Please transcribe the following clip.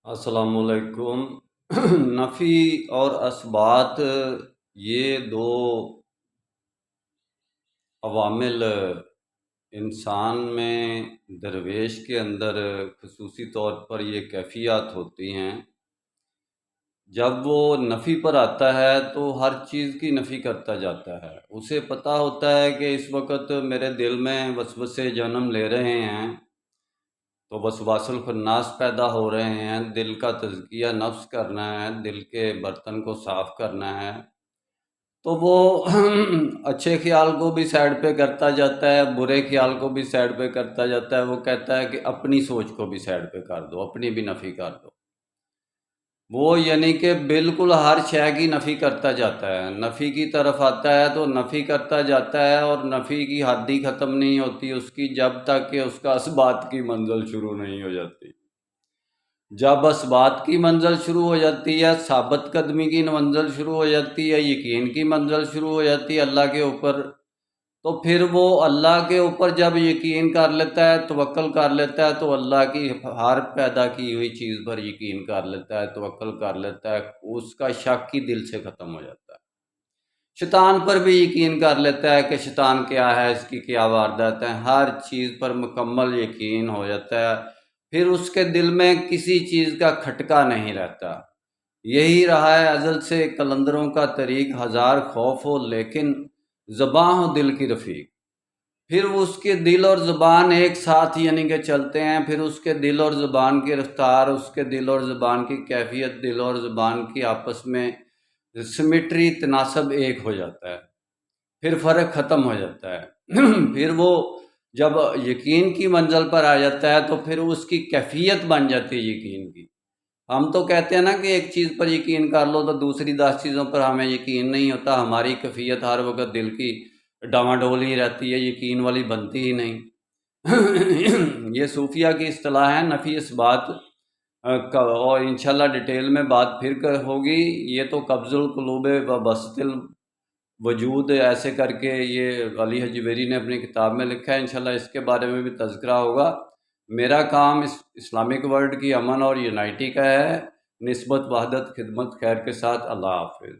السلام علیکم۔ نفی اور اثبات، یہ دو عوامل انسان میں، درویش کے اندر خصوصی طور پر یہ کیفیات ہوتی ہیں۔ جب وہ نفی پر آتا ہے تو ہر چیز کی نفی کرتا جاتا ہے۔ اسے پتہ ہوتا ہے کہ اس وقت میرے دل میں وسوسے جنم لے رہے ہیں، تو وسواس الخناس پیدا ہو رہے ہیں، دل کا تزکیہ نفس کرنا ہے، دل کے برتن کو صاف کرنا ہے، تو وہ اچھے خیال کو بھی سائڈ پہ کرتا جاتا ہے، برے خیال کو بھی سائڈ پہ کرتا جاتا ہے۔ وہ کہتا ہے کہ اپنی سوچ کو بھی سائڈ پہ کر دو، اپنی بھی نفی کر دو۔ وہ یعنی کہ بالکل ہر شے کی نفی کرتا جاتا ہے، نفی کی طرف آتا ہے تو نفی کرتا جاتا ہے، اور نفی کی حد ہی ختم نہیں ہوتی اس کی جب تک کہ اس کا اثبات کی منزل شروع نہیں ہو جاتی۔ جب اثبات کی منزل شروع ہو جاتی ہے، ثابت قدمی کی منزل شروع ہو جاتی ہے، یقین کی منزل شروع ہو جاتی ہے اللہ کے اوپر، تو پھر وہ اللہ کے اوپر جب یقین کر لیتا ہے، توکل کر لیتا ہے، تو اللہ کی ہر پیدا کی ہوئی چیز پر یقین کر لیتا ہے، توکل کر لیتا ہے، اس کا شک ہی دل سے ختم ہو جاتا ہے۔ شیطان پر بھی یقین کر لیتا ہے کہ شیطان کیا ہے، اس کی کیا واردات ہے، ہر چیز پر مکمل یقین ہو جاتا ہے۔ پھر اس کے دل میں کسی چیز کا کھٹکا نہیں رہتا۔ یہی رہا ہے ازل سے قلندروں کا طریق، ہزار خوف ہو لیکن زباں ہو دل کی رفیق۔ پھر اس کے دل اور زبان ایک ساتھ یعنی کہ چلتے ہیں، پھر اس کے دل اور زبان کی رفتار، اس کے دل اور زبان کی کیفیت، دل اور زبان کی آپس میں سمیٹری، تناسب ایک ہو جاتا ہے، پھر فرق ختم ہو جاتا ہے۔ پھر وہ جب یقین کی منزل پر آ جاتا ہے تو پھر اس کی کیفیت بن جاتی ہے یقین کی۔ ہم تو کہتے ہیں نا کہ ایک چیز پر یقین کر لو تو دوسری 10 چیزوں پر ہمیں یقین نہیں ہوتا، ہماری کیفیت ہر وقت دل کی ڈاواڈول ہی رہتی ہے، یقین والی بنتی ہی نہیں۔ یہ صوفیہ کی اصطلاح ہے نفی اثبات کا، اور انشاءاللہ ڈیٹیل میں بات پھر ہوگی۔ یہ تو قبض القلوب و بسط الوجود ایسے کر کے یہ علی حجویری نے اپنی کتاب میں لکھا ہے، انشاءاللہ اس کے بارے میں بھی تذکرہ ہوگا۔ میرا کام اسلامک ورلڈ کی امن اور یونائٹی کا ہے، نسبت وحدت خدمت خیر کے ساتھ۔ اللہ حافظ۔